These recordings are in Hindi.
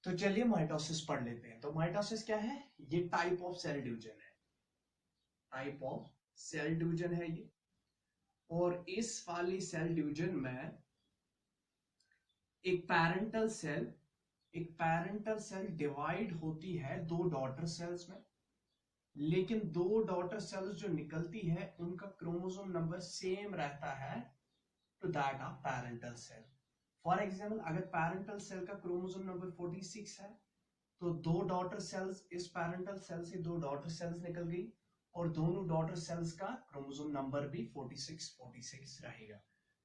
तो चलिए माइटोसिस पढ़ लेते हैं। तो माइटोसिस क्या है? ये टाइप ऑफ सेल डिवीजन है, टाइप ऑफ सेल डिवीजन है ये। और इस वाली सेल डिवीजन में एक पैरेंटल सेल डिवाइड होती है दो डॉटर सेल्स में, लेकिन दो डॉटर सेल्स जो निकलती है उनका क्रोमोसोम नंबर सेम रहता है to that of parental cell. For example, अगर पैरेंटल सेल का क्रोमोसोम नंबर 46 है तो दो डॉटर सेल्स, इस पैरेंटल सेल से दो डॉटर सेल्स निकल गई और दोनों डॉटर सेल्स का क्रोमोसोम नंबर भी 46 रहेगा।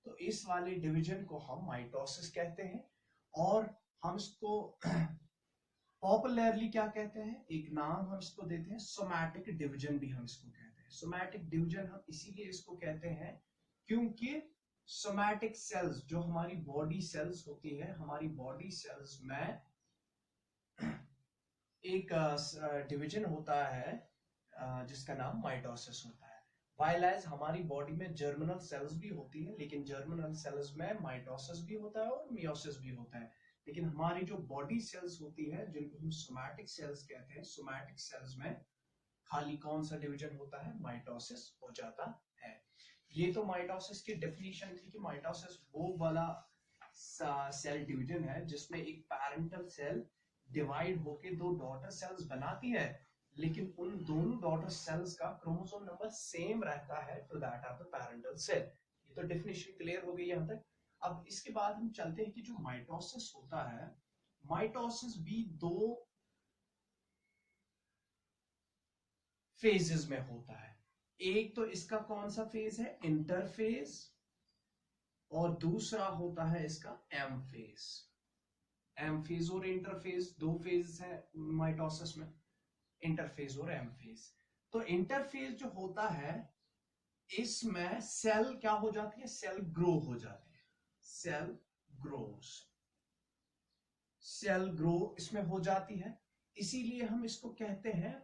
तो इस वाले डिवीजन को हम माइटोसिस कहते हैं। और हम इसको पॉपुलरली क्या कहते हैं, एक नाम हम इसको देते हैं सोमैटिक डिवीजन भी हम इसको कहते हैं। सोमैटिक डिवीजन हम इसीलिए इसको कहते हैं क्योंकि सोमैटिक सेल्स जो हमारी बॉडी सेल्स होती है, हमारी बॉडी सेल्स में एक डिवीजन होता है जिसका नाम माइटोसिस होता है। वाइल एज हमारी बॉडी में जर्मिनल सेल्स भी होती है, लेकिन जर्मिनल सेल्स में माइटोसिस भी होता है और मियोसिस भी होता है। लेकिन हमारी जो बॉडी सेल्स होती है जिनको हम सोमैटिक सेल्स कहते हैं, सोमैटिक सेल्स में खाली कौन सा डिवीजन होता है? माइटोसिस हो जाता है। ये तो माइटोसिस की डेफिनेशन थी कि माइटोसिस वो वाला सेल डिवीजन है जिसमें एक पैरेंटल सेल डिवाइड होके दो डॉटर सेल्स बनाती है, लेकिन उन दोनों डॉटर सेल्स का क्रोमोसोम नंबर सेम रहता है to that of the parental cell. ये तो डेफिनेशन क्लियर हो गई यहां तक। अब इसके बाद हम चलते हैं कि जो माइटोसिस होता है, माइटोसिस भी दो फेजेस में होता है। एक तो इसका कौन सा फेज है? इंटरफेज। और दूसरा होता है इसका एम फेज। एम फेज और इंटरफेज दो फेज है माइटोसिस में, इंटरफेज और एम फेज। तो इंटरफेज जो होता है इसमें सेल क्या हो जाती है? सेल ग्रो हो जाती है, सेल ग्रोस, सेल ग्रो इसमें हो जाती है। इसीलिए हम इसको कहते हैं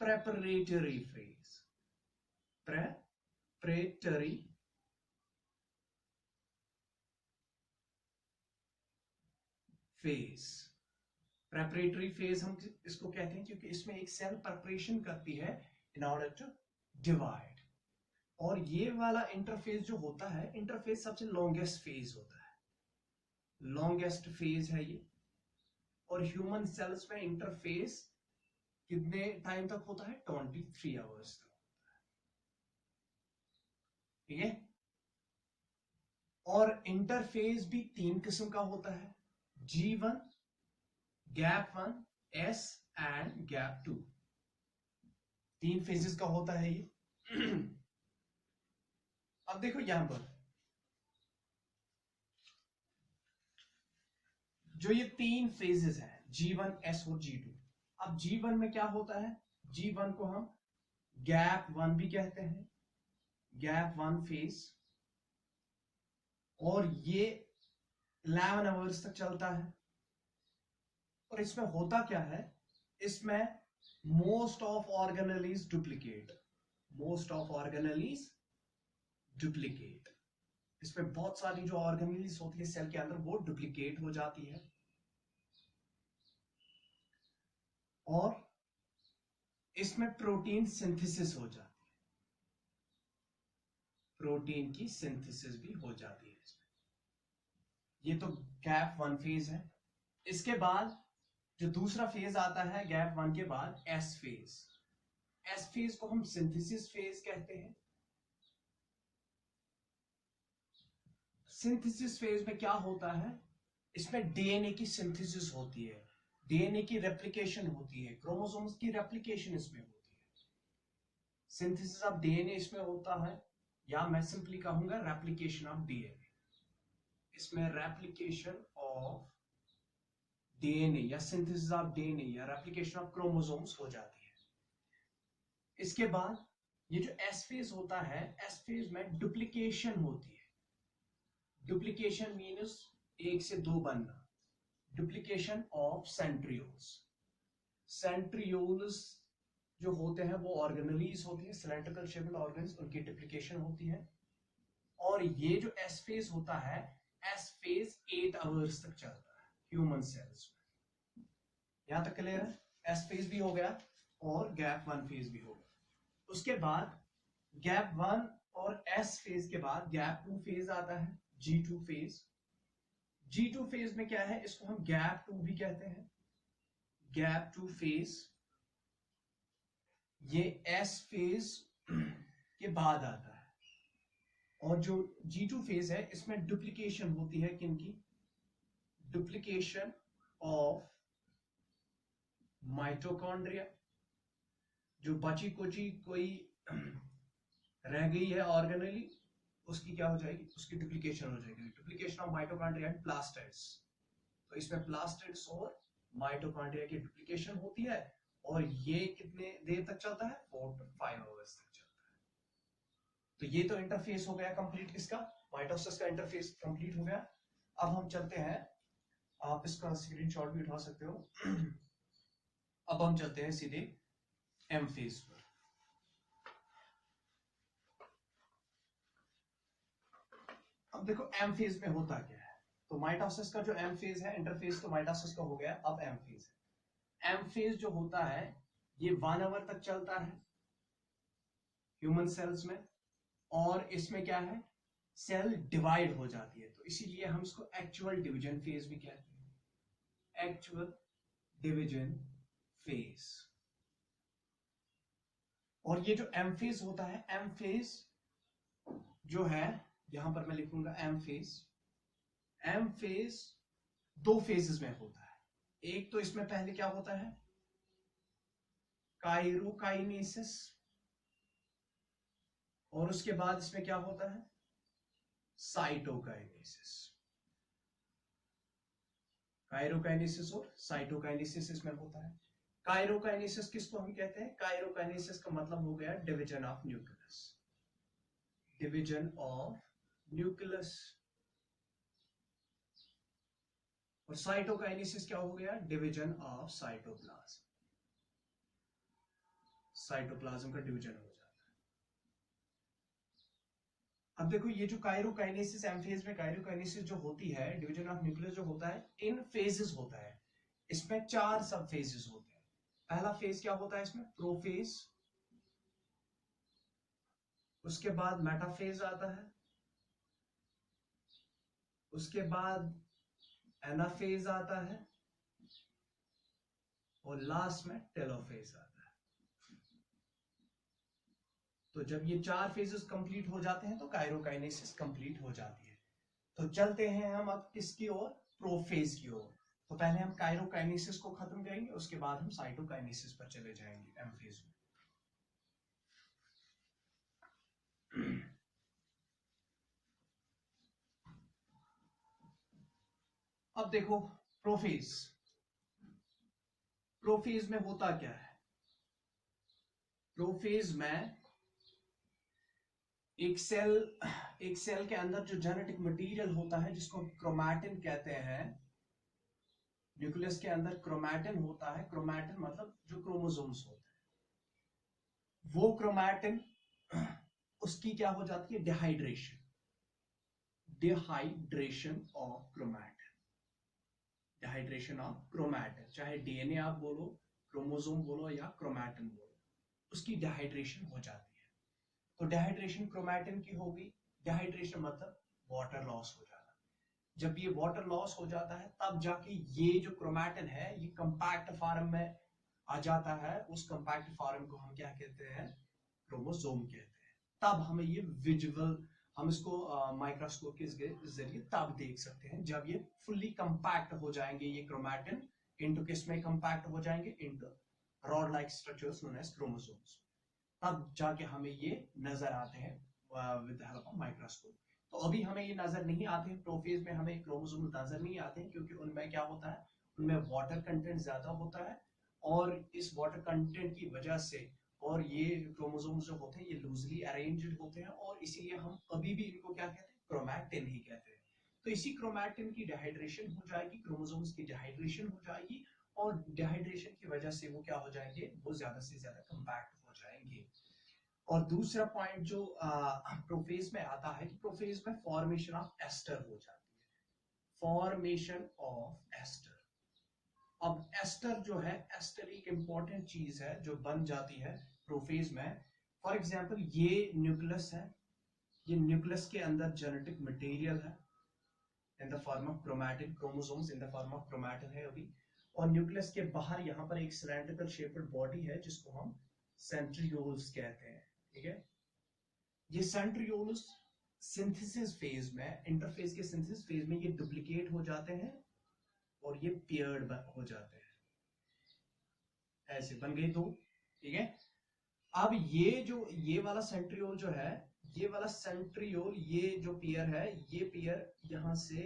preparatory phase, preparatory phase. Preparatory phase हम इसको कहते हैं क्योंकि इसमें एक सेल प्रिपरेशन करती है इन ऑर्डर टू डिवाइड। और ये वाला इंटरफेज जो होता है, इंटरफेज सबसे लॉन्गेस्ट फेज होता है, लॉन्गेस्ट फेज है ये। और ह्यूमन सेल्स में इंटरफेज कितने टाइम तक होता है? 23 आवर्स तक होता है, ठीक है। और इंटरफेज भी तीन किस्म का होता है, G1, gap 1, S and gap 2। तीन फेजेस का होता है ये। अब देखो यहां पर जो ये तीन फेजेस हैं, G1, S और G2। अब G1 में क्या होता है? G1 को हम गैप 1 भी कहते हैं, गैप 1 फेज। और ये 11 आवर्स तक चलता है। और इसमें होता क्या है? इसमें most of organelles duplicate, most of organelles duplicate. इसमें बहुत सारी जो ऑर्गेनेलीज होती है सेल के अंदर वो डुप्लीकेट हो जाती है और इसमें प्रोटीन सिंथेसिस हो जाती है, प्रोटीन की सिंथेसिस भी हो जाती है इसमें। ये तो गैप 1 फेज है। इसके बाद जो दूसरा फेज आता है गैप 1 के बाद, एस फेज। एस फेज को हम सिंथेसिस फेज कहते हैं। सिंथेसिस फेज में क्या होता है? इसमें डीएनए की सिंथेसिस होती है, डीएनए की रेप्लिकेशन होती है, क्रोमोसोम्स की रेप्लिकेशन इसमें होती है। सिंथेसिस ऑफ डीएनए इसमें होता है, या मैं सिंपली कहूंगा रेप्लिकेशन ऑफ डीएनए। इसमें रेप्लिकेशन ऑफ डीएनए या सिंथेसिस ऑफ डीएनए या रेप्लिकेशन ऑफ क्रोमोसोम्स हो जाती है। इसके बाद ये जो एस फेज होता है, एस फेज में डुप्लीकेशन होती है। डुप्लीकेशन मीन्स एक से दो बनना, डुप्लीकेशन ऑफ सेंट्रियोल्स। सेंट्रियोल्स जो होते हैं वो ऑर्गेनेलीज होती है, सिलेंड्रिकल शेप्ड ऑर्गन्स, उनकी डुप्लीकेशन होती है। और ये जो एस फेज होता है, एस फेज 8 आवर्स तक चलता है ह्यूमन सेल्स में। यहां तक क्लियर है? एस फेज भी हो गया और गैप 1 फेज भी हो गया। उसके बाद गैप 1 और एस फेज के बाद गैप 2 फेज आता है, G2 फेज। G2 फेज में क्या है, इसको हम गैप 2 भी कहते हैं, गैप 2 फेज। ये एस फेज के बाद आता है। और जो G2 फेज है इसमें डुप्लीकेशन होती है, किनकी? Duplication of mitochondria. जो बची कुची कोई रह गई है ऑर्गेनेली, उसकी क्या हो जाएगी? उसकी डुप्लीकेशन हो जाएगी। Duplication of mitochondria and plastids. तो इसमें प्लास्टिड्स और माइटोकॉन्ड्रिया की डुप्लीकेशन होती है और ये कितने देर तक चलता है? 4 to 5 आवर्स तक चलता है। तो ये तो इंटरफेस हो गया कंप्लीट, किसका? माइटोसिस का इंटरफेस कंप्लीट हो गया। अब हम चलते हैं, आप इसका स्क्रीनशॉट भी उठा सकते हो। अब हम चलते हैं सीधे एम फेज पर। अब देखो एम फेज में होता क्या है। तो माइटोसिस का जो एम फेज है, इंटरफेस तो माइटोसिस का हो गया, अब एम फेज है। एम फेज जो होता है ये 1 आवर तक चलता है ह्यूमन सेल्स में, और इसमें क्या है? सेल डिवाइड हो जाती है, तो इसीलिए हम इसको एक्चुअल डिवीजन फेज भी कहते हैं, एक्चुअल डिवीजन फेज। और ये जो एम फेज होता है, एम फेज जो है, यहां पर मैं लिखूंगा M phase. M phase 2 phases में होता है। एक तो इसमें पहले क्या होता है? काइरोकाइनेसिस, और उसके बाद इसमें क्या होता है? साइटोकाइनेसिस। काइरोकाइनेसिस और साइटोकाइनेसिस इसमें होता है। काइरोकाइनेसिस किसको हम कहते हैं? काइरोकाइनेसिस का मतलब हो गया division of nucleus, division of nucleus. और साइटोकाइनेसिस क्या हो गया? डिवीजन ऑफ साइटोप्लाज्म, साइटोप्लाज्म का डिवीजन हो जाता है। अब देखो ये जो काइरोकाइनेसिस एम फेज में काइरोकाइनेसिस जो होती है, डिवीजन ऑफ न्यूक्लियस जो होता है, इन फेजेस होता है। इसमें 4 सब फेजेस होते हैं। पहला फेज क्या होता है इसमें? प्रोफेज। उसके बाद मेटाफेज आता है, उसके बाद एनाफेज आता है, और लास्ट में टेलोफेज आता है। तो जब ये 4 फेजेस कंप्लीट हो जाते हैं तो काइरोकाइनेसिस कंप्लीट हो जाती है। तो चलते हैं हम अब किसकी ओर? प्रोफेज की ओर। तो पहले हम काइरोकाइनेसिस को खत्म करेंगे, उसके बाद हम साइटोकाइनेसिस पर चले जाएंगे एम फेज में। अब देखो प्रोफेज, प्रोफेज में होता क्या है? प्रोफेज में एक सेल के अंदर जो जेनेटिक मटेरियल होता है, जिसको क्रोमैटिन कहते हैं, न्यूक्लियस के अंदर क्रोमैटिन होता है। क्रोमैटिन मतलब जो क्रोमोसोम्स होते हैं, वो क्रोमैटिन उसकी क्या हो जाती है? Dehydration, dehydration of chromatin, dehydration of chromatin. चाहे डीएनए आप बोलो, क्रोमोसोम बोलो या क्रोमैटिन बोलो, उसकी डिहाइड्रेशन हो जाती है। तो डिहाइड्रेशन क्रोमैटिन की होगी। डिहाइड्रेशन मतलब वाटर लॉस हो जाना। जब ये वाटर लॉस हो जाता है तब जाके ये जो क्रोमैटिन है ये कंपैक्ट फॉर्म में आ जाता है। उस कंपैक्ट फॉर्म को हम क्या कहते हैं? क्रोमोसोम कहते हैं। तब हमें ये विजुअल, हम इसको माइक्रोस्कोप के जरिए तब देख सकते हैं जब ये फुल्ली कंपैक्ट हो जाएंगे। ये क्रोमैटिन इनटू किस में कंपैक्ट हो जाएंगे? Into rod like structures known as chromosomes. तब जाके हमें ये नजर आते हैं with the help of microscope. तो अभी हमें ये नजर नहीं आते हैं, प्रोफेज में हमें क्रोमोसोम नजर नहीं आते हैं, क्योंकि उनमें क्या होता है? उनमें वाटर कंटेंट ज्यादा होता है, और इस वाटर कंटेंट की वजह से, और ये क्रोमोसोम्स जो होते हैं ये लूजली अरेंज्ड होते हैं, और इसीलिए हम अभी भी इनको क्या कहते हैं? क्रोमैटिन ही कहते हैं। तो इसी क्रोमैटिन की डिहाइड्रेशन हो जाएगी, क्रोमोसोम्स की डिहाइड्रेशन हो जाएगी, और डिहाइड्रेशन की वजह से वो क्या हो जाएंगे? वो ज्यादा से ज्यादा कंपैक्ट हो जाएंगे। और दूसरा पॉइंट जो प्रोफेज में आता है कि प्रोफेज में फॉर्मेशन ऑफ एस्टर हो जाती है, फॉर्मेशन ऑफ एस्टर। अब एस्टर जो है, एस्टर एक इंपॉर्टेंट चीज है जो बन जाती है प्रोफेज में। फॉर एग्जांपल ये न्यूक्लियस है, ये न्यूक्लियस के अंदर जेनेटिक मटेरियल है in the form of chromatin, chromosomes in the form of chromatin है अभी, और न्यूक्लियस के बाहर यहाँ पर एक सिलेंड्रिकल शेप्ड बॉडी है जिसको हम सेंट्रियोल्स कहते हैं, ठीक है। ये सेंट्रियोल्स सिंथेसिस फेज में, इंटरफेज के सिंथेसिस फेज में ये डुप्लीकेट हो जाते हैं और ये पेयर्ड हो जाते हैं, ऐसे बन गई दो, ठीक है। अब ये वाला सेंट्रियोल जो है, ये वाला सेंट्रियोल, ये जो पेयर है, ये पेयर यहां से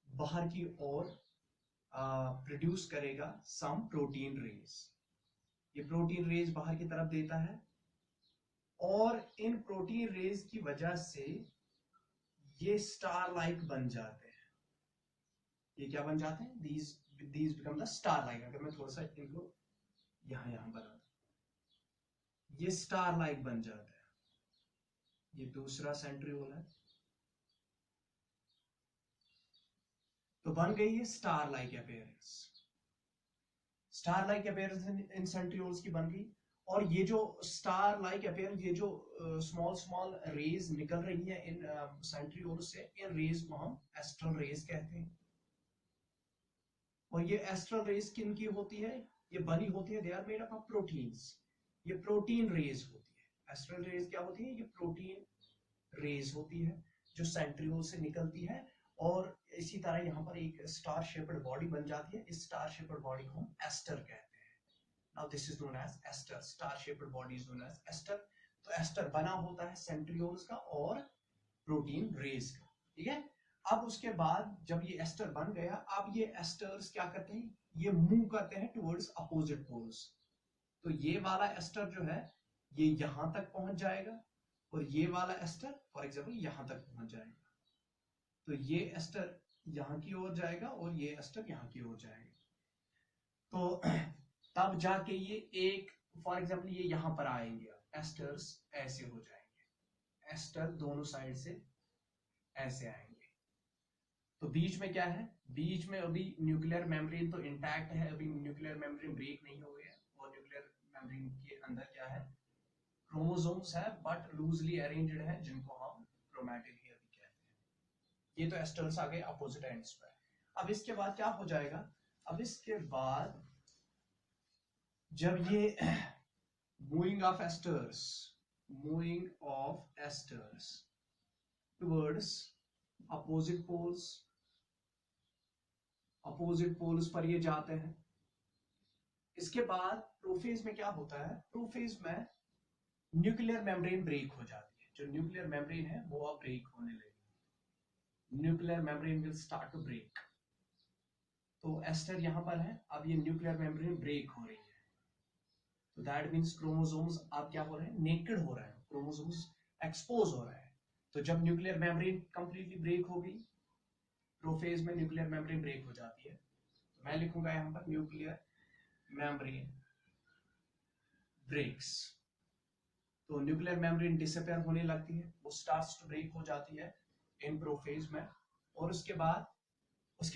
बाहर की ओर प्रोड्यूस करेगा सम प्रोटीन रेज, ये प्रोटीन रेज बाहर की तरफ देता है, और इन प्रोटीन रेज की वजह से ये स्टार लाइक बन जाते हैं। ये क्या बन जाते हैं? these become the star like. अगर मैं थोड़ा सा इनको यहां बना दूं, ये स्टार लाइक बन जाता है। ये दूसरा सेंट्रियोल है, तो बन गई है star like appearance. Star like appearance इन सेंट्रियोल्स की बन गई, और ये जो स्टार लाइक अपीयरेंस, ये जो स्मॉल स्मॉल रेज निकल रही है इन सेंट्रियोल्स से, इन रेज को हम एस्ट्रल रेज कहते हैं। और ये एस्ट्रल रेज किन की होती है? ये बनी होती है, they are made up of proteins, ये प्रोटीन रेज होती है। एस्ट्रल रेज क्या होती है? ये प्रोटीन रेज होती है जो सेंट्रियोल से निकलती है, और इसी तरह यहाँ पर एक स्टार शेप्ड बॉडी बन जाती है। इस स्टार शेप्ड बॉडी को हम एस्टर कहते हैं। Now this is known as aster, star shaped body is known as aster. तो एस्टर बना होता है सेंट्रियोल्स का और प्रोटीन रेज का, ठीक है। अब उसके बाद जब ये एस्टर बन गया, अब ये एस्टर्स क्या करते हैं? ये मूव करते हैं टुवर्ड्स अपोजिट पोल्स। तो ये वाला एस्टर जो है ये यहां तक पहुंच जाएगा, और ये वाला एस्टर फॉर एग्जांपल यहां तक पहुंच जाएगा। तो ये एस्टर यहां की ओर जाएगा और ये एस्टर यहां की ओर जाएगा। तो तब जाके ये एक, फॉर एग्जांपल ये यहां पर आएंगे, एस्टर्स ऐसे हो जाएंगे, एस्टर दोनों साइड से ऐसे आएंगे। तो बीच में क्या है? बीच में अभी न्यूक्लियर मेम्ब्रेन तो इंटैक्ट है, अभी न्यूक्लियर मेम्ब्रेन ब्रेक नहीं हो गया, और न्यूक्लियर मेम्ब्रेन के अंदर क्या है? क्रोमोसोम्स है, बट लूजली अरेंज्ड है, जिनको हम क्रोमैटिन ही अभी कहते हैं। ये तो एस्टर्स आ गए अपोजिट एंड्स पर। अब इसके बाद क्या हो जाएगा? अब इसके बाद जब ये moving of asters towards opposite poles पर ये जाते हैं। इसके बाद प्रोफेज में क्या होता है? प्रोफेज में न्यूक्लियर मेम्ब्रेन ब्रेक हो जाती है, जो न्यूक्लियर मेम्ब्रेन है वो अब ब्रेक होने लगेगी, nuclear membrane will start to break. तो एस्टर यहां पर है, अब ये न्यूक्लियर मेम्ब्रेन ब्रेक हो रही है, तो दैट मींस क्रोमोसोम्स अब क्या हो रहे हैं? नेकेड हो रहे हैं, क्रोमोसोम्स एक्सपोज हो रहे हैं। तो जब न्यूक्लियर मेम्ब्रेन कंप्लीटली ब्रेक हो गई, प्रोफेज में न्यूक्लियर मेम्ब्रेन ब्रेक हो जाती है, तो मैं लिखूंगा यहां पर न्यूक्लियर मेम्ब्रेन ब्रेक्स। तो न्यूक्लियर मेम्ब्रेन डिसअपियर होने लगती है, वो स्टार्ट्स टू ब्रेक हो जाती है इन प्रोफेज में। और उसके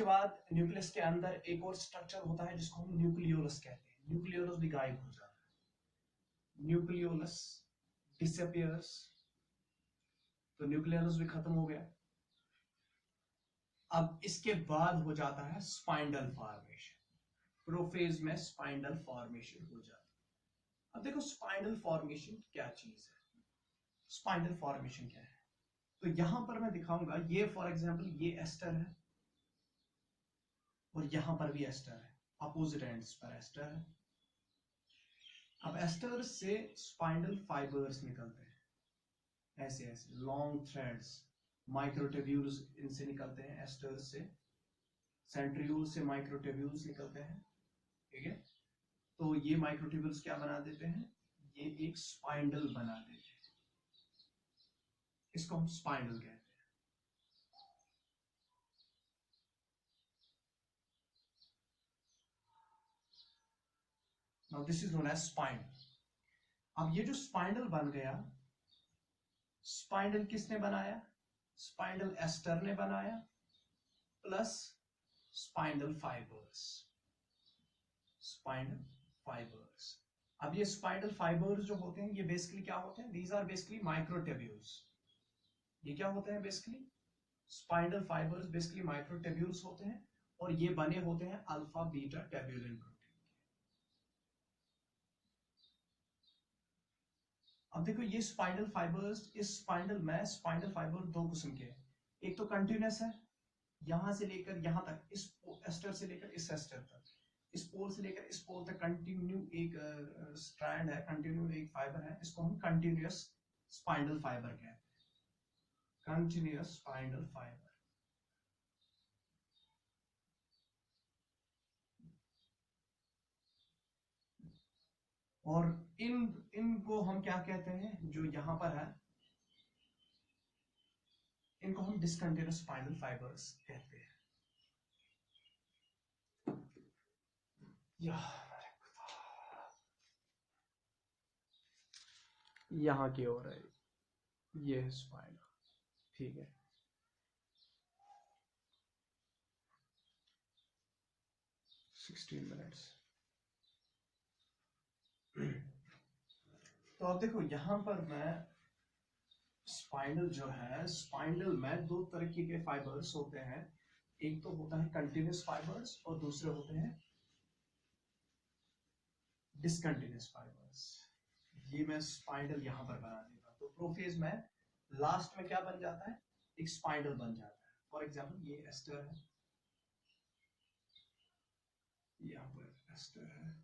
बाद न्यूक्लियस के अंदर एक और स्ट्रक्चर होता है जिसको हम न्यूक्लियोलस कहते हैं। न्यूक्लियोलस भी गायब हो जाता है, न्यूक्लियोलस डिसअपियर्स, तो न्यूक्लियोलस भी खत्म हो गया। अब इसके बाद हो जाता है स्पाइंडल फॉर्मेशन। प्रोफेज में स्पाइंडल फॉर्मेशन हो जाता है। अब देखो स्पाइंडल फॉर्मेशन क्या चीज है, स्पाइंडल फॉर्मेशन क्या है? तो यहां पर मैं दिखाऊंगा, ये फॉर एग्जांपल ये एस्टर है, और यहां पर भी एस्टर है, अपोजिट एंड्स पर एस्टर है। अब एस्टर से स्पाइंडल फाइबर्स निकलते हैं, ऐसे ऐसे लॉन्ग थ्रेड्स, माइक्रोट्यूब्यूल्स इनसे निकलते हैं, एस्टर से, सेंट्रियोल से माइक्रोट्यूब्यूल्स निकलते हैं, ठीक है। तो ये माइक्रोट्यूब्यूल्स क्या बना देते हैं? ये एक स्पाइंडल बना देते हैं, इसको हम स्पाइंडल कहते हैं। Now this is known as spine। अब ये जो स्पाइंडल बन गया, स्पाइंडल किसने बनाया? स्पाइंडल एस्टर ने बनाया, plus spinal fibres, spinal fibres. अब ये स्पाइनल फाइबर्स जो होते हैं ये बेसिकली क्या होते हैं? These are basically microtubules. ये क्या होते हैं basically? Spinal fibres basically microtubules होते हैं और ये बने होते हैं अल्फा बीटा ट्यूबुलिन प्रोटीन। अब देखो ये स्पाइनल फाइबर्स, इस स्पाइनल में स्पाइनल फाइबर दो किस्म के हैं। एक तो कंटिन्यूस है, यहां से लेकर यहां तक, इस एस्टर से लेकर इस एस्टर तक, इस पोल से लेकर इस पोल तक कंटिन्यू एक स्ट्रैंड है, कंटिन्यू एक फाइबर है, इसको हम कंटिन्यूस स्पाइनल फाइबर कहते हैं, कंटिन्यूस स्पाइनल फाइबर। और इनको हम क्या कहते हैं? जो यहां पर है इनको हम डिसकंटिन्यूस स्पाइनल फाइबर्स कहते हैं। यहां की ओर है, ये है स्पाइनल, ठीक है। मिनट्स। तो अब देखो यहां पर मैं स्पाइनल जो है, स्पाइनल में दो तरीके के फाइबर्स होते हैं। एक तो होता है कंटिन्यूस फाइबर्स और दूसरे होते हैं डिसकंटिन्यूस फाइबर्स। ये मैं स्पाइनल यहां पर बना देता हूं, तो प्रोफेज में लास्ट में क्या बन जाता है? एक स्पाइनल बन जाता है। फॉर एग्जांपल ये एस्टर है, यहाँ पर एस्टर है,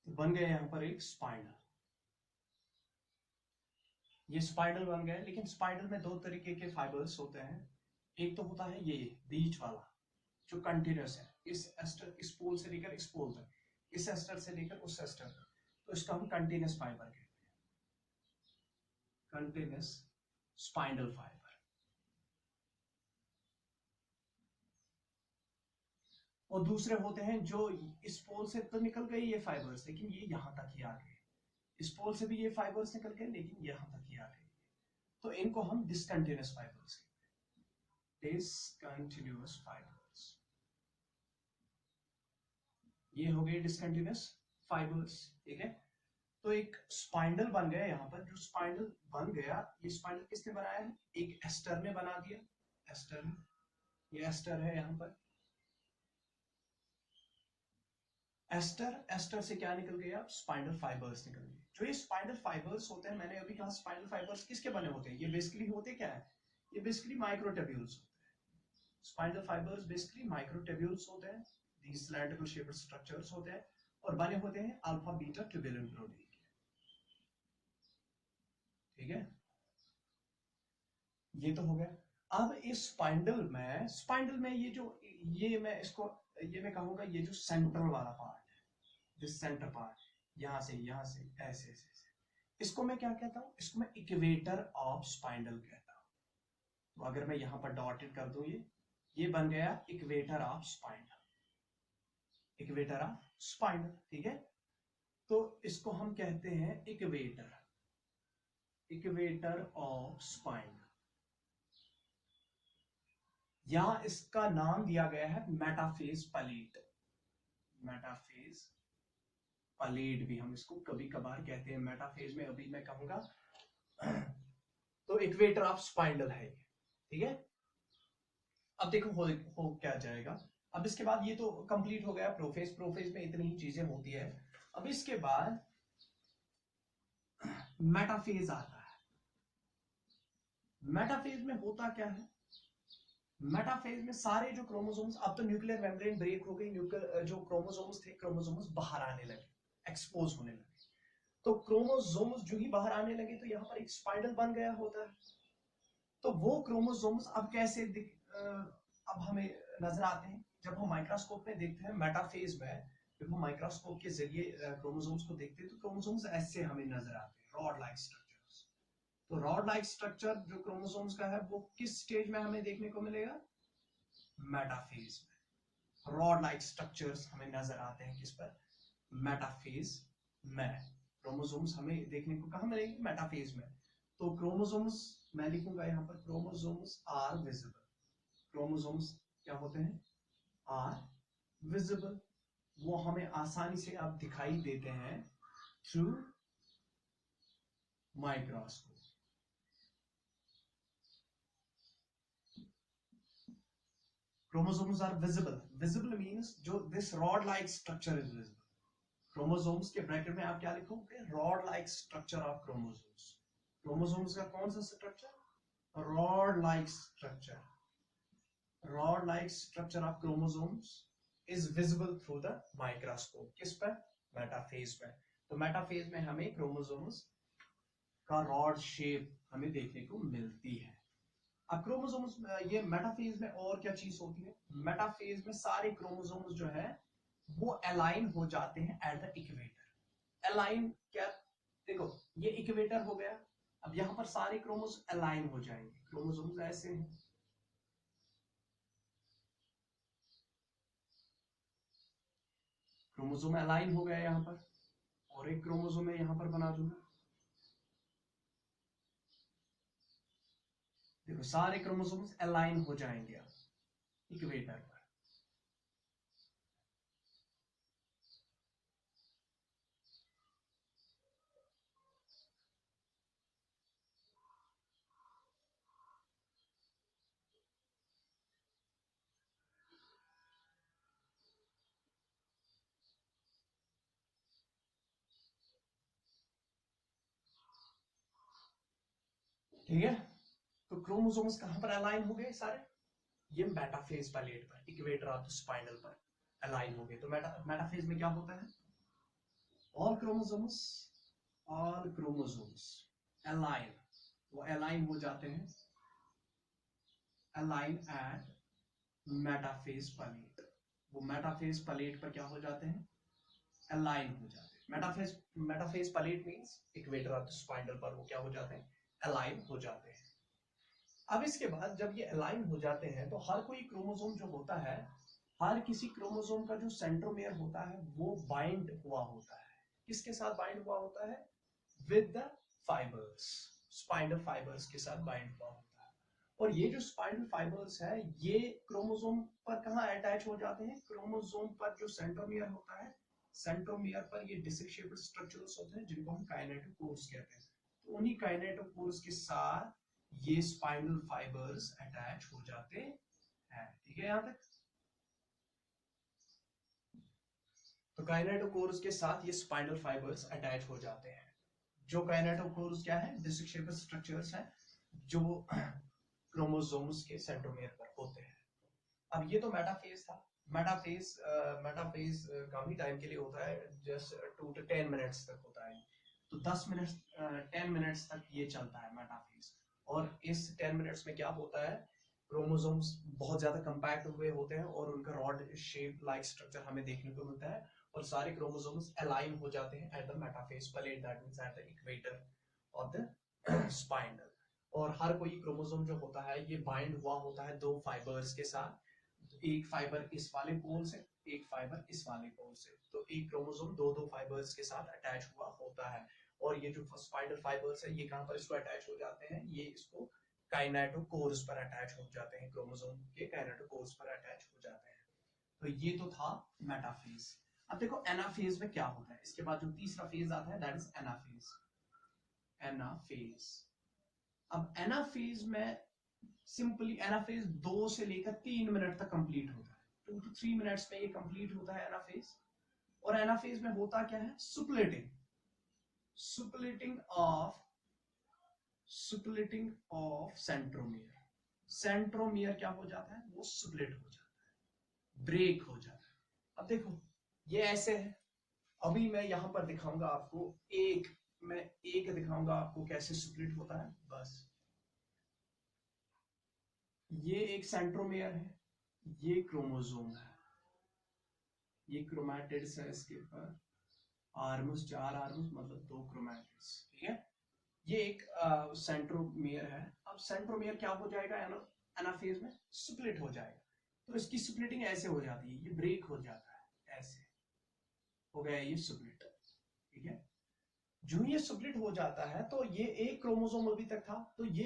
तो बन गया यहाँ पर एक स्पाइनल। ये स्पाइनल बन गया, लेकिन स्पाइनल में दो तरीके के फाइबर्स होते हैं। एक तो होता है ये बीच वाला जो कंटिन्यूस है, इस एस्टर, इस पोल से लेकर इस पोल तक, इस एस्टर से लेकर उस एस्टर तक, तो इसका हम कंटिन्यूस फाइबर कहते हैं, कंटिन्यूस स्पाइनल फाइबर। और दूसरे होते हैं जो इस पोल से तो निकल गए ये फाइबर्स, लेकिन ये यहां तक ही आ गए, इस पोल से भी ये फाइबर्स निकल गए लेकिन यहां तक ही आ गए, तो इनको हम डिसकंटिन्यूस फाइबर्स कहते हैं, डिसकंटिन्यूस फाइबर्स। ये हो गए डिसकंटिन्यूस फाइबर्स, ठीक है। तो एक स्पाइनल बन गया यहाँ पर, जो स्पाइनल बन गया, ये स्पाइनल किसने बनाया है? एक एस्टर ने बना दिया, एस्टर ने, ये एस्टर है यहाँ पर, एस्टर, एस्टर से क्या निकल गया? स्पाइनल फाइबर्स निकल गए। जो ये स्पाइनल फाइबर्स होते हैं, मैंने अभी कहा स्पाइनल फाइबर्स किसके बने होते हैं? ये बेसिकली होते क्या है? ये बेसिकली माइक्रोट्यूब्यूल्स होते हैं। स्पाइनल फाइबर्स बेसिकली माइक्रोट्यूब्यूल्स होते हैं, these cylindrical shaped structures होते हैं और बने होते हैं अल्फा बीटा ट्यूबुलिन प्रोटीन के, ठीक है। ये तो हो गया। अब इस स्पाइंडल में ये जो, ये मैं इसको, ये मैं कहूंगा ये जो सेंट्रल वाला पार्ट है, दिस सेंटर पार्ट, यहां से ऐसे ऐसे, इसको मैं क्या कहता हूं? इसको मैं इक्वेटर ऑफ स्पाइंडल कहता हूं। तो अगर मैं यहां पर डॉटेड कर दूं, ये बन गया equator of spindle, equator of spindle, ठीक है। तो इसको हम कहते हैं इक्वेटर, इक्वेटर ऑफ स्पाइंडल, यहां इसका नाम दिया गया है मेटाफेज पैलेट, मेटाफेज पैलेट भी हम इसको कभी कभार कहते हैं, मेटाफेज में अभी मैं कहूंगा। तो इक्वेटर ऑफ स्पाइंडल है ये, ठीक है। अब देखो हो क्या जाएगा। अब इसके बाद ये तो कंप्लीट हो गया प्रोफेज, प्रोफेज में इतनी ही चीजें होती है। अब इसके बाद मेटाफेज आता है। मेटाफेज में होता क्या है? मेटाफेज में सारे जो क्रोमोसोम्स, अब तो न्यूक्लियर मेम्ब्रेन ब्रेक हो गई, न्यूक्लियर जो क्रोमोसोम्स थे, क्रोमोसोम्स बाहर आने लगे, एक्सपोज होने लगे। तो क्रोमोसोम्स जो ही बाहर आने लगे तो यहाँ पर एक स्पाइरल बन गया होता है। तो वो क्रोमोसोम्स अब कैसे अब हमें नजर आते हैं जब हम माइक्रोस्कोप में देखते हैं मेटाफेज में, देखो माइक्रोस्कोप के जरिए क्रोमोसोम्स को देखते हैं तो क्रोमोसोम्स ऐसे हमें नजर आते हैं, रॉड लाइक स्ट्रक्चर्स। तो रॉड लाइक स्ट्रक्चर जो क्रोमोसोम्स का है वो किस स्टेज में हमें देखने को मिलेगा? मेटाफेज में। रॉड लाइक स्ट्रक्चर्स हमें नजर आते हैं किस पर? मेटाफेज में। क्रोमोसोम्स हमें देखने को कहां मिलेंगे? मेटाफेज में। तो क्रोमोसोम्स मैं लिखूंगा यहाँ पर, क्रोमोसोम्स आर विजिबल। क्रोमोसोम्स क्या होते हैं? Are visible. वो हमें आसानी से अब दिखाई देते हैं through microscope. Chromosomes are visible. Visible means जो this rod-like structure is visible. Chromosomes के ब्रैकेट में आप क्या लिखोगे? Rod-like structure of chromosomes. Chromosomes का कौन सा structure? Rod-like structure. Rod-like structure of chromosomes is visible through the microscope. किस पर? मेटाफेज में। तो मेटाफेज में हमें क्रोमोसोम्स का रॉड शेप हमें देखने को मिलती है। अब क्रोमोसोम्स ये मेटाफेज में और क्या चीज होती है? मेटाफेज में सारे क्रोमोसोम्स जो है वो अलाइन हो जाते हैं एट द इक्वेटर। अलाइन क्या? देखो ये इक्वेटर हो गया, अब यहां पर सारे क्रोमोसोम अलाइन हो जाएंगे। क्रोमोसोम्स ऐसे हैं, क्रोमोसोम अलाइन हो गया यहां पर, और एक क्रोमोसोम है यहां पर बना दूंगा। देखो सारे क्रोमोसोम्स अलाइन हो जाएंगे अब इक्वेटर पर। ठीक है, तो क्रोमोसोम्स कहां पर अलाइन हो गए सारे? ये मेटाफेज प्लेट पर, इक्वेटर ऑफ द स्पाइनल पर अलाइन हो गए। तो मेटाफेज में क्या होता है? ऑल क्रोमोसोम्स अलाइन, वो अलाइन हो जाते हैं, अलाइन एट मेटाफेज प्लेट। वो मेटाफेज प्लेट पर क्या हो जाते हैं? अलाइन हो जाते हैं। Metaphase plate means equator of the spinal पर वो क्या हो जाते हैं? अलाइन हो जाते हैं। अब इसके बाद जब ये अलाइन हो जाते हैं तो हर कोई क्रोमोसोम जो होता है, हर किसी क्रोमोसोम का जो सेंट्रोमेयर होता है वो बाइंड हुआ होता है। किसके साथ बाइंड हुआ होता है? With the fibres, spinal fibres के साथ बाइंड हुआ होता है। और ये जो स्पाइनल फाइबर्स है ये क्रोमोसोम पर कहाँ अटैच हो जाते हैं? क्रोमोसोम पर जो सेंट्रोमियर होता है, सेंट्रोमियर पर ये डिस्क शेप्ड स्ट्रक्चर्स होते हैं जिनको हम काइनेटोकोर्स कहते हैं। तो उन्हीं काइनेटोकोर्स के साथ ये स्पाइनल फाइबर्स अटैच हो जाते हैं। ठीक है यहां तक? तो काइनेटोकोर्स के साथ ये स्पाइनल फाइबर्स अटैच हो जाते हैं। जो काइनेटोकोर्स क्या है? डिस्क शेप्ड स्ट्रक्चर्स हैं जो क्रोमोसोम्स के सेंट्रोमियर पर होते हैं। अब ये तो मेटाफेज था। मेटाफेज काफी टाइम के लिए होता है, जस्ट 2 to 10 मिनट्स तक होता है। तो 10 मिनट्स तक ये चलता है मेटाफेज। और इस 10 मिनट्स में क्या होता है? क्रोमोसोम्स बहुत ज्यादा कंपैक्ट हुए होते हैं और उनका रॉड शेप लाइक स्ट्रक्चर हमें देखने को मिलता है, और सारे क्रोमोसोम्स अलाइन हो जाते हैं at the metaphase plate, that means at the equator of the spinal. और हर कोई क्रोमोसोम जो होता है ये बाइंड हुआ होता है दो फाइबर्स के साथ। एक फाइबर इस वाले पोल से, एक फाइबर इस वाले पोल से। तो एक क्रोमोसोम दो दो फाइबर्स के साथ अटैच हुआ होता है। और ये जो स्पाइनल फाइबर्स है ये कहां पर इसको अटैच हो जाते हैं? ये इसको काइनेटोकोर्स पर अटैच हो जाते हैं, क्रोमोसोम के काइनेटोकोर्स पर अटैच हो जाते हैं। तो ये तो था मेटाफेज। अब देखो एनाफेज में क्या होता है। इसके बाद जो तीसरा फेज आता है दैट इज एनाफेज। एनाफेज, अब एनाफेज में सिंपली एनाफेज 2 से लेकर 3 मिनट तक कंप्लीट होता है। 2 to 3 मिनट्स में ये कंप्लीट होता है एनाफेज। और एनाफेज में होता क्या है? सुप्लेटिंग, सुप्लेटिंग ऑफ सेंट्रोमियर। सेंट्रोमियर क्या हो जाता है? वो सुप्लेट हो जाता है, ब्रेक हो जाता है। अब देखो ये ऐसे है, अभी मैं यहां पर दिखाऊंगा आपको, मैं एक दिखाऊंगा आपको कैसे सुप्लेट होता है। बस ये एक सेंट्रोमियर है, ये क्रोमोसोम है, ये क्रोमैटिड्स है, इसके ऊपर आर्म्स, 4 आर्म्स मतलब 2 क्रोमैटिड्स, ठीक है। ये एक सेंट्रोमियर है। अब सेंट्रोमियर क्या हो जाएगा, एनाफेज में स्प्लिट हो जाएगा। तो इसकी स्प्लिटिंग ऐसे हो जाती है, ये ब्रेक हो जाता है, ऐसे हो गया ये स्प्लिट, ठीक है। जो ये स्प्लिट हो जाता है तो ये एक क्रोमोसोम अभी तक था, तो ये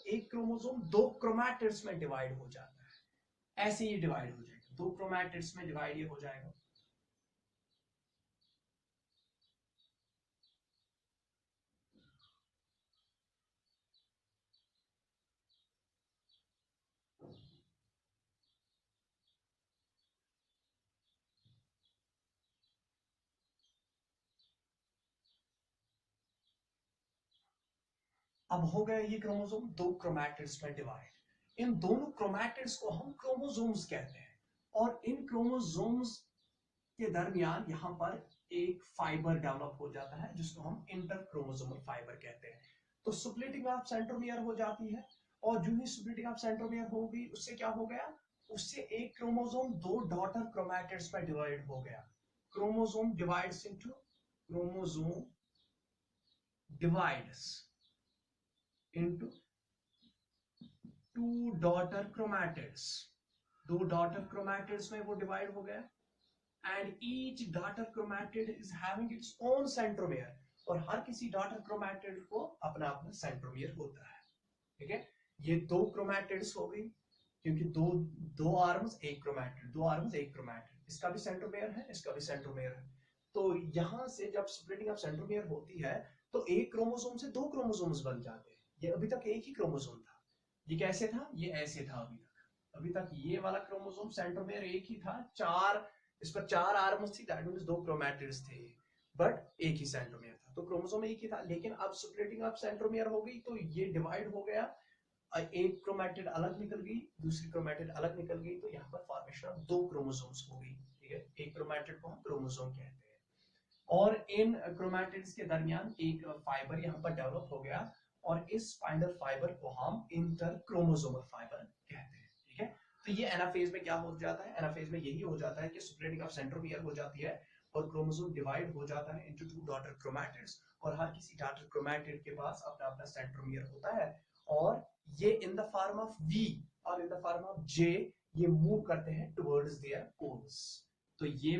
एक क्रोमोसोम 2 क्रोमैटिड्स में डिवाइड हो जाता है, ऐसे ही डिवाइड हो जाएगा, 2 क्रोमैटिड्स में डिवाइड ये हो जाएगा। अब हो गया ये क्रोमोसोम 2 क्रोमैटिड्स में डिवाइड। इन दोनों क्रोमैटिड्स को हम क्रोमोसोम्स कहते हैं, और इन क्रोमोसोम्स के दरमियान यहाँ पर एक फाइबर डेवलप हो जाता है जिसको हम इंटरक्रोमोसोमल फाइबर कहते हैं। तो स्प्लिटिंग ऑफ सेंट्रोमियर हो जाती है, और जो ही स्प्लिटिंग ऑफ सेंट्रोमियर होगी उससे क्या हो गया, उससे एक क्रोमोसोम 2 डॉटर क्रोमैटिड्स में डिवाइड हो गया। Chromosome divides into, chromosome divides into 2 daughter chromatids, 2 daughter chromatids में वो डिवाइड हो गया। And each daughter chromatid is having its own centromere, और हर किसी daughter chromatid को अपना अपना centromere होता है, ठीक है। ये 2 chromatids हो गई, क्योंकि दो आर्म्स एक क्रोमैटिड, 2 आर्म्स एक क्रोमैटिड, इसका भी सेंट्रोमेयर है, इसका भी सेंट्रोमेयर है। तो यहां से जब स्प्लिटिंग ऑफ सेंट्रोमेयर होती है तो एक क्रोमोसोम से 2 क्रोमोसोम्स बन जाते हैं। ये अभी तक एक ही क्रोमोसोम था, ये कैसे था, ये ऐसे था अभी तक ये वाला क्रोमोसोम सेंट्रोमेयर एक ही था, 4 इस पर 4 आर्म्स थी, दैट मींस 2 क्रोमैटिड्स थे, बट एक ही सेंट्रोमेयर था, तो क्रोमोसोम एक ही था। लेकिन अब स्प्लिटिंग ऑफ सेंट्रोमेयर हो गई तो ये डिवाइड हो गया, एक क्रोमैटिड अलग निकल गई, दूसरी क्रोमैटिड अलग निकल गई, तो यहाँ पर फॉर्मेशन ऑफ 2 क्रोमोसोम्स हो गई, ठीक है। एक क्रोमैटिड को हम क्रोमोसोम कहते हैं, और इन क्रोमैटिड्स के दरमियान एक फाइबर यहाँ पर डेवलप हो गया, और इस स्पाइंडल फाइबर को हम इंटरक्रोमोसोमल फाइबर कहते हैं, ठीक है। तो ये एनाफेज में क्या हो जाता है, एनाफेज में यही हो जाता है कि स्प्लिटिंग ऑफ सेंट्रोमियर हो जाती है और क्रोमोसोम डिवाइड हो जाता है इनटू 2 डॉटर क्रोमैटिड्स, और हर किसी डॉटर क्रोमैटिड के पास अपना अपना सेंट्रोमियर होता है, और ये in the form of V और in the form of J ये मूव करते हैं टुवर्ड्स देयर पोल्स। तो ये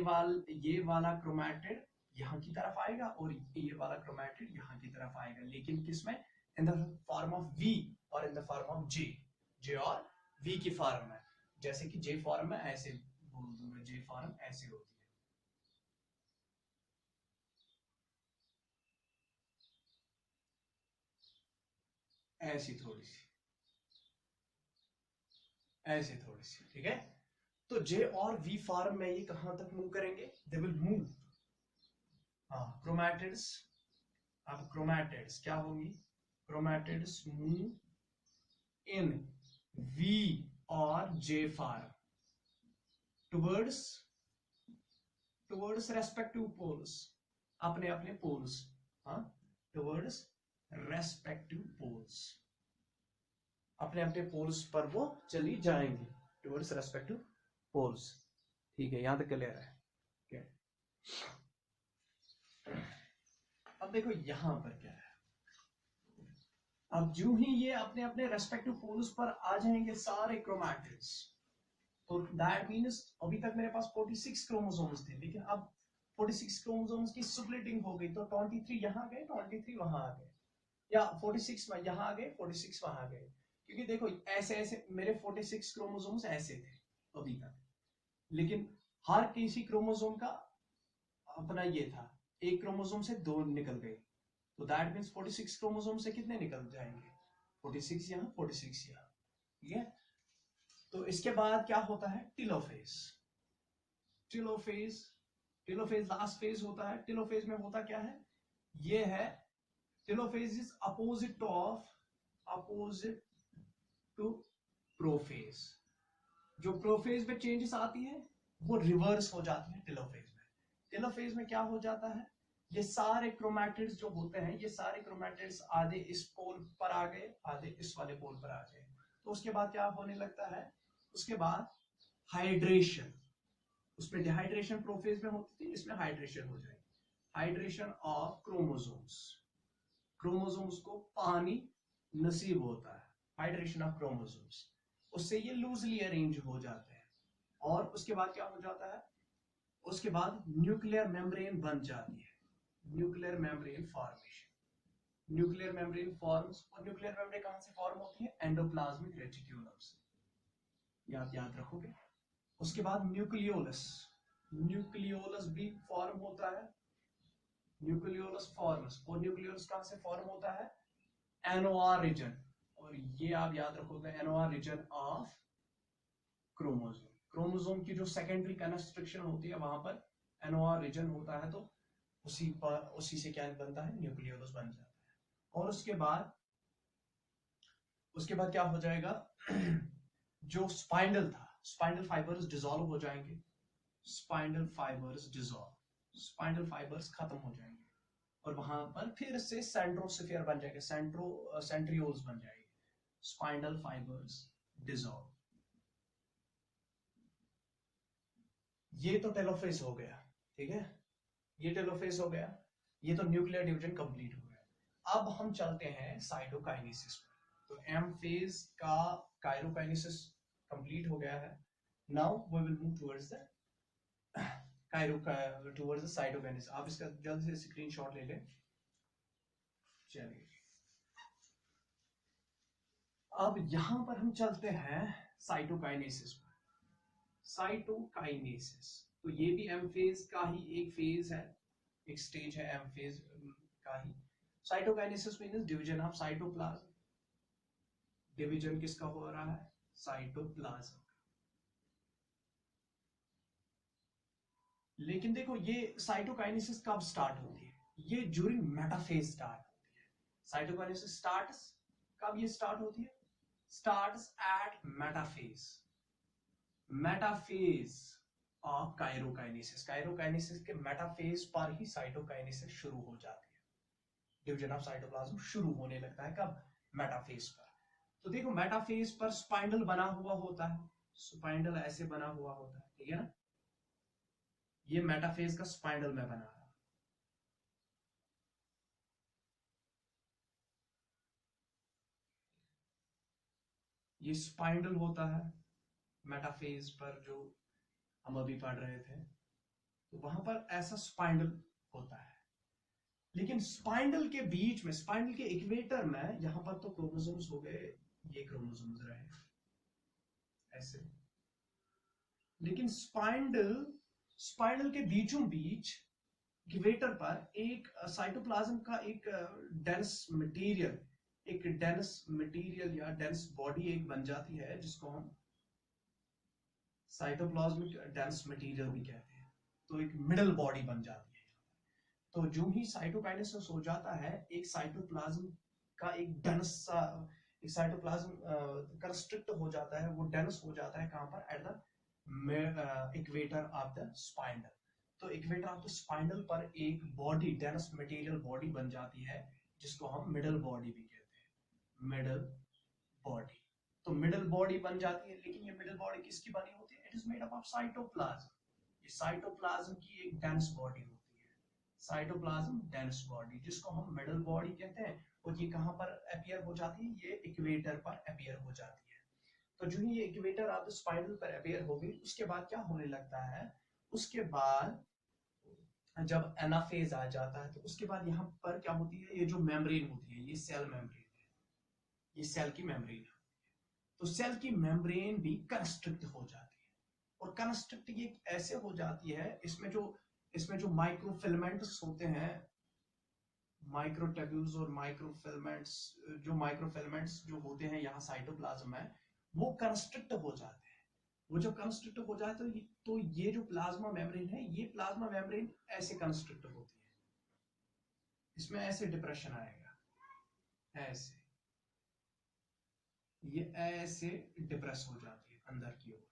वाला क्रोमैटिड यहाँ की तरफ आएगा और ये वाला क्रोमैटिड यहाँ की तरफ आएगा, लेकिन किसमें, in the form of V और in the form of J और V की फॉर्म में। जैसे कि J फॉर्म में ऐसे बोल दूंगा, J फॉर्म ऐसे होती है, ऐसी थोड़ी सी, ऐसे थोड़ी सी, ठीक है। तो J और V फॉर्म में ये कहां तक मूव करेंगे, दे विल मूव, हाँ क्रोमैटिड्स। अब क्रोमैटिड्स क्या होंगी, क्रोमैटिड्स मूव इन V और J form towards respective poles, अपने अपने पोल्स, हाँ टुवर्ड्स रेस्पेक्टिव पोल्स, अपने अपने पोल्स पर वो चली जाएंगी, टुवर्ड्स रेस्पेक्टिव पोल्स, ठीक है। यहां तक क्लियर है, okay? अब देखो यहां पर क्या है, अब जो ही ये अपने अपने रेस्पेक्टिव पोल्स पर आ जाएंगे सारे क्रोमैटिड्स, तो दैट मींस अभी तक मेरे पास 46 क्रोमोसोम्स थे, लेकिन अब 46 क्रोमोसोम्स की स्प्लिटिंग हो गई, तो 23 यहां गए, 23 वहां आ गए, या 46 में यहां आ गए, 46 वहां आ गए, क्योंकि देखो ऐसे ऐसे मेरे 46 क्रोमोसोम्स ऐसे थे अभी तक, लेकिन हर किसी क्रोमोसोम का अपना ये था, एक क्रोमोसोम से 2 निकल गए, तो दैट मींस 46 क्रोमोसोम से कितने निकल जाएंगे, 46 यहाँ, 46 यहाँ, ठीक है। तो इसके बाद क्या होता है, telophase. Telophase telophase last phase होता है। टेलोफेज में होता क्या है, ये है, telophase is opposite to prophase. जो प्रोफेज में चेंजेस आती है वो रिवर्स हो जाती है टेलोफेज में। टेलोफेज में क्या हो जाता है, ये सारे क्रोमैटिड्स जो होते हैं, ये सारे क्रोमैटिड्स आधे इस पोल पर आ गए, आधे इस वाले पोल पर आ गए, तो उसके बाद क्या होने लगता है, उसके बाद हाइड्रेशन, उसमें डिहाइड्रेशन प्रोफेज में होती थी, इसमें हाइड्रेशन हो जाएगी। हाइड्रेशन ऑफ क्रोमोसोम्स, क्रोमोसोम्स को पानी नसीब होता है, हाइड्रेशन ऑफ क्रोमोसोम्स, उससे ये लूजली अरेंज हो जाते हैं। और उसके बाद क्या हो जाता है, उसके बाद न्यूक्लियर मेम्ब्रेन बन जाती है, nuclear membrane formation, nuclear membrane forms. और न्यूक्लियर मेम्ब्रेन कहां से फॉर्म होती है, एंडोप्लाज्मिक रेटिक्यूलम से, ये आप याद रखोगे। उसके बाद न्यूक्लियोलस, न्यूक्लियोलस भी फॉर्म होता है, न्यूक्लियोलस फॉर्म्स। और न्यूक्लियोलस कहां से फॉर्म होता है, एनओआर रीजन, और ये आप याद रखोगे NOR region of chromosome. Chromosome की जो सेकेंडरी कंस्ट्रक्शन होती है वहां पर एनओआर रीजन होता है, तो उसी से क्या बनता है, न्यूक्लियोलस बन जाता है। और उसके बाद क्या हो जाएगा, जो स्पाइंडल था, स्पाइंडल फाइबर्स डिसॉल्व हो जाएंगे, spindle fibres dissolve, spindle fibres खत्म हो जाएंगे, और वहां पर फिर से सेंट्रोस्फीयर बन जाएगा, सेंट्रियोल्स बन जाएंगे, स्पाइंडल फाइबर्स डिसॉल्व। ये तो टेलोफेज हो गया, ठीक है, ये टेलोफेज हो गया, ये तो न्यूक्लियर डिवीजन कंप्लीट हो गया। अब हम चलते हैं साइटोकाइनेसिस पर। तो एम फेज का काइरोकाइनेसिस कंप्लीट हो गया है। Now we will move towards the towards the cytokinesis. आप इसका जल्दी से स्क्रीनशॉट ले लें। चलिए अब यहां पर हम चलते हैं साइटोकाइनेसिस पर। साइटोकाइनेसिस, तो ये भी एम फेज का ही एक फेज है, एक स्टेज है एम फेज का ही। Cytokinesis means division of cytoplasm, division किसका हो रहा है, साइटोप्लाज्म। लेकिन देखो ये साइटोकाइनेसिस कब स्टार्ट होती है, ये ड्यूरिंग मेटाफेज स्टार्ट होती है। साइटोकाइनेसिस स्टार्ट्स कब, ये स्टार्ट होती है, starts at metaphase, metaphase of karyokinesis. Karyokinesis के मेटाफेज पर ही साइटोकाइनेसिस शुरू हो जाती है, डिवीजन ऑफ साइटोप्लाज्म शुरू होने लगता है कब, मेटाफेज पर। तो देखो मेटाफेज पर स्पाइंडल बना हुआ होता है, स्पाइंडल ऐसे बना हुआ होता है, ठीक है ना, ये मेटाफेज का स्पाइंडल में बना रहा। ये स्पाइंडल होता है मेटाफेज पर, जो हम अभी पढ़ रहे थे, तो वहां पर ऐसा स्पाइंडल होता है। लेकिन स्पाइंडल के बीच में, स्पाइंडल के इक्वेटर में, यहां पर तो क्रोमोसोम्स हो गए, ये क्रोमोसोम्स रहे ऐसे, लेकिन स्पाइंडल के बीचों बीच इक्वेटर पर एक साइटोप्लाज्म का एक डेंस मटेरियल, एक डेंस मटेरियल या डेंस बॉडी एक बन जाती है, जिसको हम साइटोप्लाज्मिक डेंस मटेरियल भी कहते हैं। तो एक मिडल बॉडी बन जाती है। तो जो ही साइटोकाइनेसिस हो जाता है, एक साइटोप्लाज्म का एक डेंस सा, एक साइटोप्लाज्म कंस्ट्रिक्ट हो जाता है, वो डेंस हो जाता है कहां पर, at the equator of the spindle. तो इक्वेटर ऑफ द स्पाइंडल पर एक बॉडी, डेंस मटेरियल बॉडी बन जाती है, जिसको हम मिडल बॉडी भी कहते हैं, मिडल बॉडी। तो मिडल बॉडी बन जाती है, लेकिन ये मिडल बॉडी किसकी बनी होती है, it is made up of cytoplasm. ये साइटोप्लाज्म की एक डेंस बॉडी होती है, साइटोप्लाज्म डेंस बॉडी, जिसको हम मिडल बॉडी कहते हैं। और ये कहां पर अपीयर हो जाती है, ये इक्वेटर पर अपीयर हो जाती है। तो जो ही ये इक्वेटर ऑफ द स्पाइनल पर अपीयर हो गई, उसके बाद क्या होने लगता है, उसके बाद जब एनाफेज आ जाता है, तो उसके बाद यहाँ पर क्या होती है, ये जो मेम्ब्रेन होती है, ये सेल मेम्ब्रेन है, ये सेल की मेम्ब्रेन है। तो सेल की मेम्ब्रेन भी कंस्ट्रिक्ट हो जाती है, और कंस्ट्रिक्ट ये ऐसे हो जाती है, इसमें जो माइक्रोफिलामेंट्स होते हैं, माइक्रोट्यूब्यूल्स और माइक्रोफिलामेंट्स, जो माइक्रोफिलामेंट्स जो होते हैं यहाँ साइटोप्लाज्म में, वो कंस्ट्रिक्ट हो जाते हैं। वो जब कंस्ट्रिक्ट हो जाए तो ये जो प्लाज्मा मेम्ब्रेन है, ये प्लाज्मा मेम्ब्रेन ऐसे कंस्ट्रिक्ट होती है, इसमें ऐसे डिप्रेशन आएगा, ऐसे, ये ऐसे डिप्रेस हो जाती है अंदर की ओर,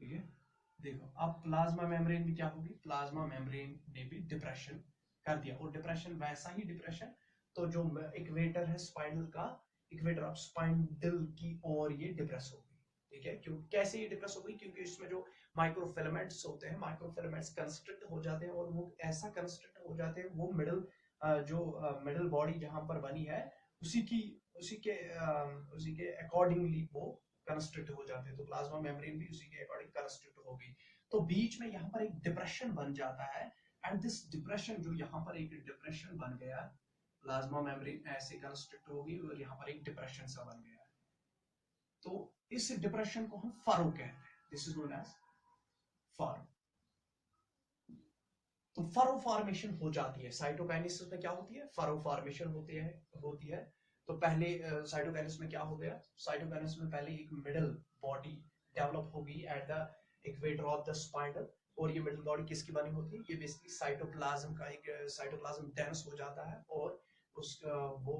ठीक है। देखो अब प्लाज्मा मेम्ब्रेन भी क्या होगी, प्लाज्मा मेम्ब्रेन ने भी डिप्रेशन कर दिया, और डिप्रेशन वैसा ही डिप्रेशन, तो जो इक्वेटर है स्पाइनल का, इक्वेटर ऑफ स्पाइंडल की ओर ये डिप्रेस हो गई, ठीक है, क्यों कैसे ये डिप्रेस हो गई, क्योंकि इसमें जो माइक्रोफिलामेंट्स होते हैं, माइक्रोफिलामेंट्स कंस्ट्रिक्ट हो जाते हैं, और वो ऐसा कंस्ट्रिक्ट हो जाते हैं, वो मिडल बॉडी जहां पर बनी है उसी की उसी के अकॉर्डिंगली वो कंस्ट्रिक्ट हो जाते हैं। तो प्लाज्मा मेम्ब्रेन भी उसी के अकॉर्डिंग कंस्ट्रिक्ट होगी। तो बीच में यहाँ पर एक डिप्रेशन बन जाता है, एंड दिस डिप्रेशन, जो यहाँ पर एक डिप्रेशन बन गया, प्लाज्मा मेम्ब्रेन ऐसे कंस्ट्रिक्ट होगी और यहाँ पर एक डिप्रेशन सा बन गया, तो इस डिप्रेशन को हम फरो कहते हैं। This is known as furrow. तो फरो फॉर्मेशन हो जाती है साइटोकाइनेसिस में। क्या होती है? फरो फॉर्मेशन होती है। तो पहले साइटोकाइनेसिस में क्या हो गया? साइटोकाइनेसिस में पहले एक मिडल बॉडी डेवलप होगी at the equator of the spinal, और ये मिडल बॉडी किसकी बनी होती है? ये बेसिकली साइटोप्लाज्म का एक साइटोप्लाज्म डेंस हो जाता है, और वो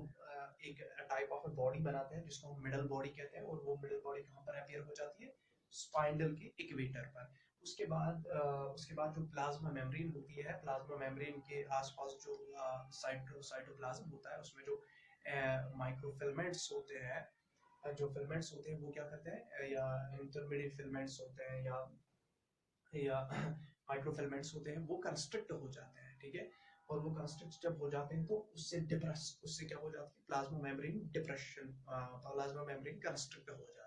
एक टाइप ऑफ बॉडी बनाते हैं जिसको हम मिडल बॉडी कहते हैं, और वो मिडल बॉडी कहाँ पर अपीयर हो जाती है? स्पाइनल के इक्वेटर पर। उसके बाद जो प्लाज्मा मेम्ब्रेन होती है, प्लाज्मा मेम्ब्रेन के आसपास जो साइटोप्लाज्म होता है, उसमें जो माइक्रोफिलामेंट्स होते हैं, वो क्या करते हैं, या इंटरमीडिएट फिलामेंट्स होते हैं, या माइक्रोफिलामेंट्स होते हैं, वो कंस्ट्रिक्ट हो जाते हैं। ठीक है, और वो कंस्ट्रिक्ट जब हो जाते हैं तो उससे क्या हो जाती है? प्लाज्मा मेम्ब्रेन कंस्ट्रिक्ट हो जाती है।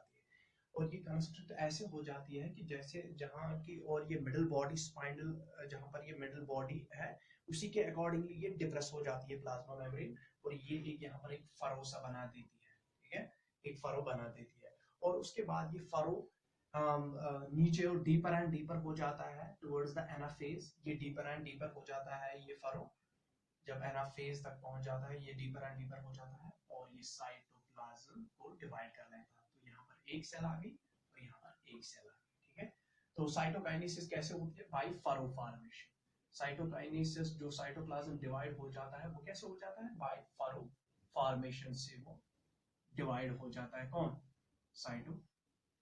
और ये कंस्ट्रक्ट ऐसे हो जाती है कि जैसे जहाँ की, और ये मिडल बॉडी स्पाइनल, जहाँ पर ये मिडल बॉडी है उसी के अकॉर्डिंगली ये डिप्रेस हो जाती है प्लाज्मा मेम्ब्रेन, और ये एक यहाँ पर एक फरो सा बना देती है। ठीक है, एक फरो बना देती है, और उसके बाद ये फरो नीचे और डीपर एंड डीपर हो जाता है टुवर्ड्स द एनाफेज। ये डीपर एंड डीपर हो जाता है ये फरो, जब एनाफेज तक पहुंच जाता है ये डीपर एंड डीपर हो जाता है, और ये साइटोप्लाज्म को डिवाइड कर लेता है। तो यहाँ पर एक सेल आ गई और यहाँ पर एक सेल आ गई। ठीक है, तो साइटोकाइनेसिस कैसे होती है? By furrow formation. साइटोकाइनेसिस, जो साइटोप्लाज्म डिवाइड हो जाता है, वो कैसे हो जाता है? बाय फरो फॉर्मेशन से वो डिवाइड हो जाता है। कौन?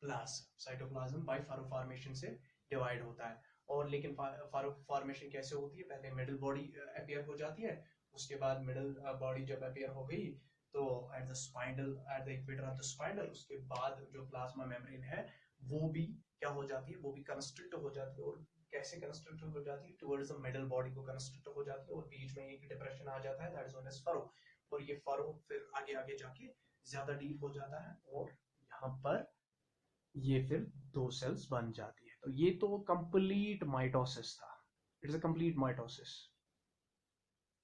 साइटोप्लाज्म बाय फरो फॉर्मेशन से डिवाइड होता है। और लेकिन फरो फॉर्मेशन कैसे होती है? पहले मिडिल बॉडी अपीयर हो जाती है, उसके बाद मिडिल बॉडी जब अपीयर हो गई तो at the equator of the spinal, उसके बाद जो प्लाज्मा मेम्ब्रेन है वो भी क्या हो जाती है? वो भी कंस्ट्रिक्ट हो जाती है। और कैसे कंस्ट्रिक्ट हो जाती है? टुवर्ड्स द मिडिल बॉडी को कंस्ट्रिक्ट हो जाती है, और बीच में एक डिप्रेशन आ जाता है, that is known as furrow. और ये फरो फिर आगे आगे जाके ज्यादा डीप हो जाता है, और यहाँ पर ये फिर दो सेल्स बन जाती है। तो ये तो कंप्लीट माइटोसिस था। It's a complete mitosis.